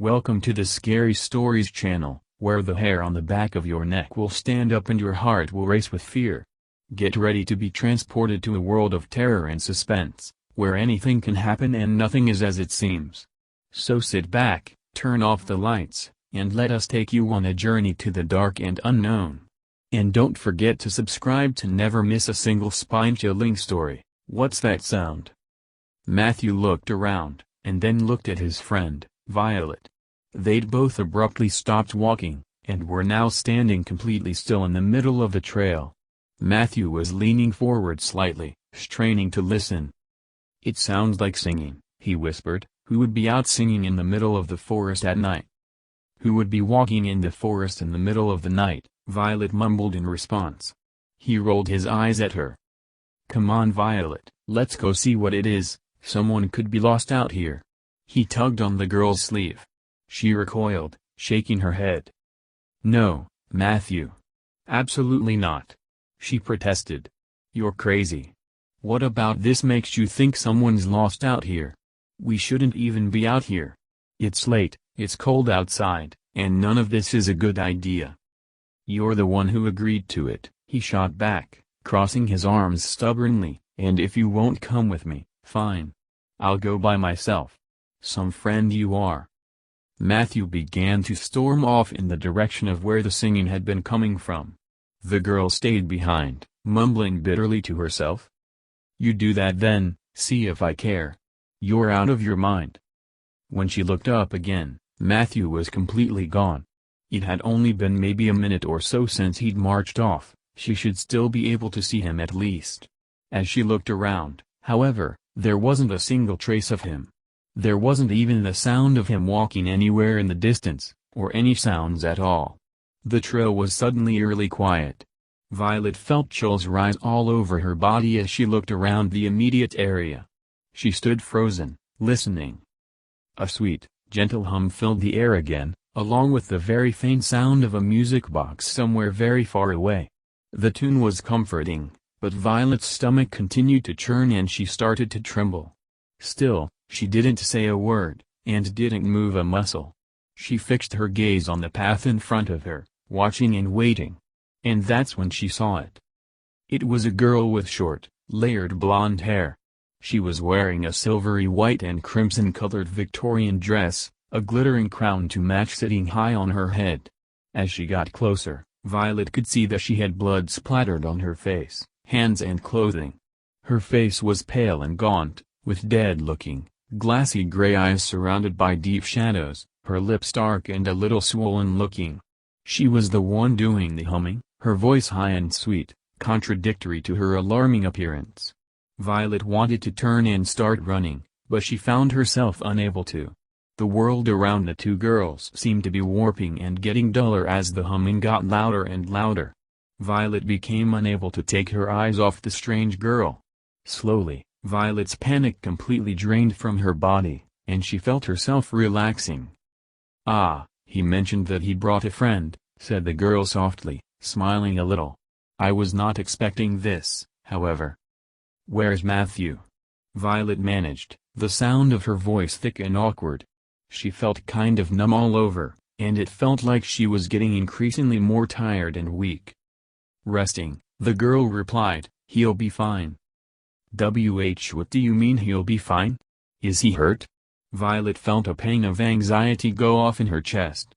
Welcome to the Scary Stories channel, where the hair on the back of your neck will stand up and your heart will race with fear. Get ready to be transported to a world of terror and suspense, where anything can happen and nothing is as it seems. So sit back, turn off the lights, and let us take you on a journey to the dark and unknown. And don't forget to subscribe to never miss a single spine-chilling story. What's that sound? Matthew looked around, and then looked at his friend, Violet. They'd both abruptly stopped walking, and were now standing completely still in the middle of the trail. Matthew was leaning forward slightly, straining to listen. "It sounds like singing," he whispered. "Who would be out singing in the middle of the forest at night?" "Who would be walking in the forest in the middle of the night?" Violet mumbled in response. He rolled his eyes at her. "Come on, Violet, let's go see what it is. Someone could be lost out here." He tugged on the girl's sleeve. She recoiled, shaking her head. "No, Matthew. Absolutely not," she protested. "You're crazy. What about this makes you think someone's lost out here? We shouldn't even be out here. It's late, it's cold outside, and none of this is a good idea." "You're the one who agreed to it," he shot back, crossing his arms stubbornly, "and if you won't come with me, fine. I'll go by myself. Some friend you are." Matthew began to storm off in the direction of where the singing had been coming from. The girl stayed behind, mumbling bitterly to herself. "You do that then, see if I care. You're out of your mind." When she looked up again, Matthew was completely gone. It had only been maybe a minute or so since he'd marched off. She should still be able to see him at least. As she looked around, however, there wasn't a single trace of him. There wasn't even the sound of him walking anywhere in the distance, or any sounds at all. The trail was suddenly eerily quiet. Violet felt chills rise all over her body as she looked around the immediate area. She stood frozen, listening. A sweet, gentle hum filled the air again, along with the very faint sound of a music box somewhere very far away. The tune was comforting, but Violet's stomach continued to churn and she started to tremble. Still, she didn't say a word, and didn't move a muscle. She fixed her gaze on the path in front of her, watching and waiting. And that's when she saw it. It was a girl with short, layered blonde hair. She was wearing a silvery white and crimson-colored Victorian dress, a glittering crown to match sitting high on her head. As she got closer, Violet could see that she had blood splattered on her face, hands and clothing. Her face was pale and gaunt, with dead-looking, glassy gray eyes surrounded by deep shadows, her lips dark and a little swollen-looking. She was the one doing the humming, her voice high and sweet, contradictory to her alarming appearance. Violet wanted to turn and start running, but she found herself unable to. The world around the two girls seemed to be warping and getting duller as the humming got louder and louder. Violet became unable to take her eyes off the strange girl. Slowly, Violet's panic completely drained from her body, and she felt herself relaxing. "Ah, he mentioned that he brought a friend," said the girl softly, smiling a little. "I was not expecting this, however." "Where's Matthew?" Violet managed, the sound of her voice thick and awkward. She felt kind of numb all over, and it felt like she was getting increasingly more tired and weak. "Resting," the girl replied. "He'll be fine." What do you mean he'll be fine? Is he hurt?" Violet felt a pang of anxiety go off in her chest.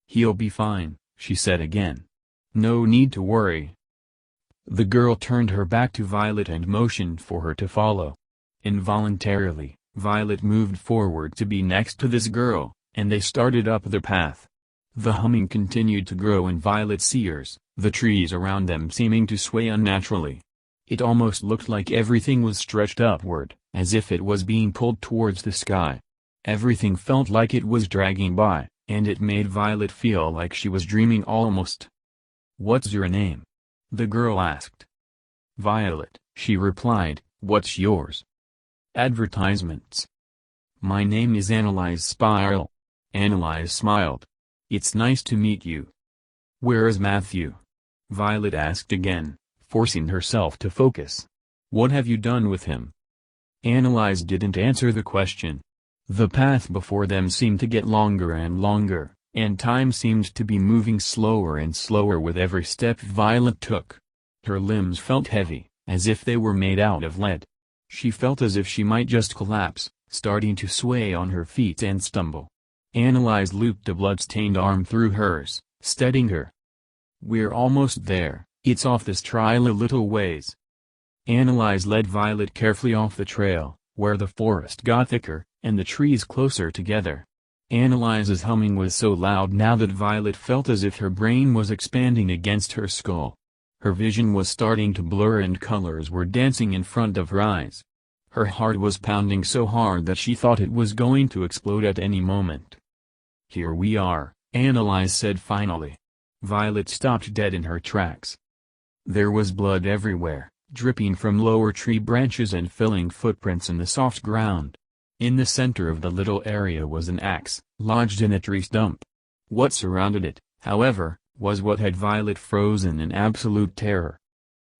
"He'll be fine," she said again. "No need to worry." The girl turned her back to Violet and motioned for her to follow. Involuntarily, Violet moved forward to be next to this girl, and they started up the path. The humming continued to grow in Violet's ears, the trees around them seeming to sway unnaturally. It almost looked like everything was stretched upward, as if it was being pulled towards the sky. Everything felt like it was dragging by, and it made Violet feel like she was dreaming almost. "What's your name?" the girl asked. "Violet," she replied. "What's yours?" "Advertisements." "My name is Annalise Spiral." Annalise smiled. "It's nice to meet you." "Where is Matthew?" Violet asked again, forcing herself to focus. "What have you done with him?" Annalise didn't answer the question. The path before them seemed to get longer and longer, and time seemed to be moving slower and slower with every step Violet took. Her limbs felt heavy, as if they were made out of lead. She felt as if she might just collapse, starting to sway on her feet and stumble. Annalise looped a blood-stained arm through hers, steadying her. "We're almost there, it's off this trail a little ways." Annalise led Violet carefully off the trail, where the forest got thicker, and the trees closer together. Annalise's humming was so loud now that Violet felt as if her brain was expanding against her skull. Her vision was starting to blur and colors were dancing in front of her eyes. Her heart was pounding so hard that she thought it was going to explode at any moment. "Here we are," Annalise said finally. Violet stopped dead in her tracks. There was blood everywhere, dripping from lower tree branches and filling footprints in the soft ground. In the center of the little area was an axe, lodged in a tree stump. What surrounded it, however, was what had Violet frozen in absolute terror.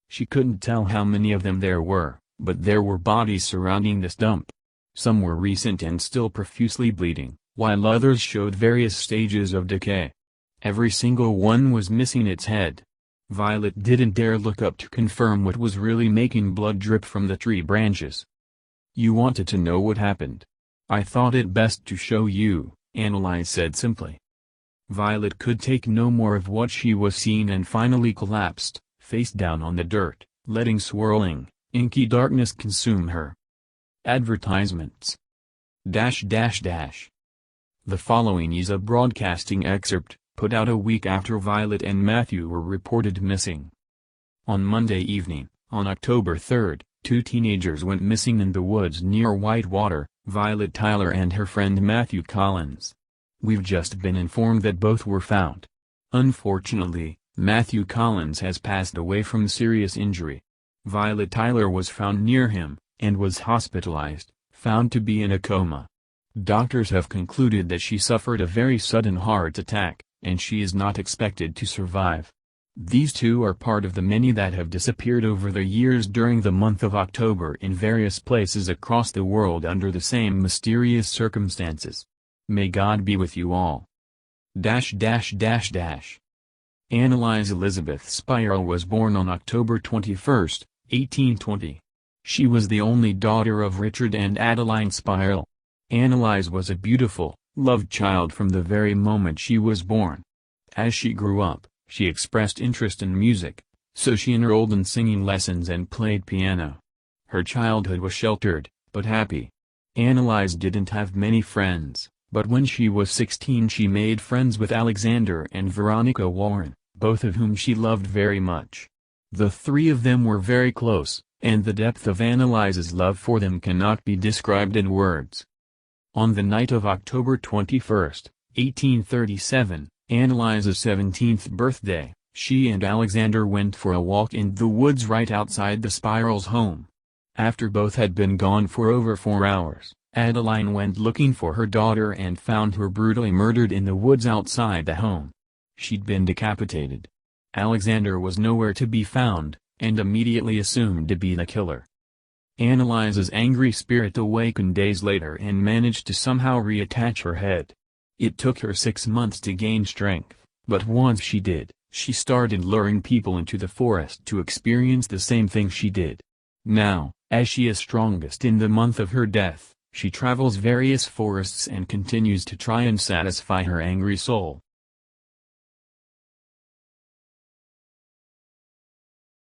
She couldn't tell how many of them there were, but there were bodies surrounding the stump. Some were recent and still profusely bleeding, while others showed various stages of decay. Every single one was missing its head. Violet didn't dare look up to confirm what was really making blood drip from the tree branches. "You wanted to know what happened. I thought it best to show you," Annalise said simply. Violet could take no more of what she was seeing and finally collapsed, face down on the dirt, letting swirling, inky darkness consume her. Advertisements. The following is a broadcasting excerpt, put out a week after Violet and Matthew were reported missing. On Monday evening, on October 3rd, two teenagers went missing in the woods near Whitewater, Violet Tyler and her friend Matthew Collins. We've just been informed that both were found. Unfortunately, Matthew Collins has passed away from serious injury. Violet Tyler was found near him, and was hospitalized, found to be in a coma. Doctors have concluded that she suffered a very sudden heart attack, and she is not expected to survive. These two are part of the many that have disappeared over the years during the month of October in various places across the world under the same mysterious circumstances. May God be with you all. Annalise Elizabeth Spiral was born on October 21, 1820. She was the only daughter of Richard and Adeline Spiral. Annalise was a beautiful, loved child from the very moment she was born. As she grew up, she expressed interest in music, so she enrolled in singing lessons and played piano. Her childhood was sheltered, but happy. Annalise didn't have many friends, but when she was 16 she made friends with Alexander and Veronica Warren, both of whom she loved very much. The three of them were very close, and the depth of Annalise's love for them cannot be described in words. On the night of October 21, 1837, Annalise's 17th birthday, she and Alexander went for a walk in the woods right outside the Spirals' home. After both had been gone for over 4 hours, Adeline went looking for her daughter and found her brutally murdered in the woods outside the home. She'd been decapitated. Alexander was nowhere to be found, and immediately assumed to be the killer. Annalise's angry spirit awakened days later and managed to somehow reattach her head. It took her 6 months to gain strength, but once she did, she started luring people into the forest to experience the same thing she did. Now, as she is strongest in the month of her death, she travels various forests and continues to try and satisfy her angry soul.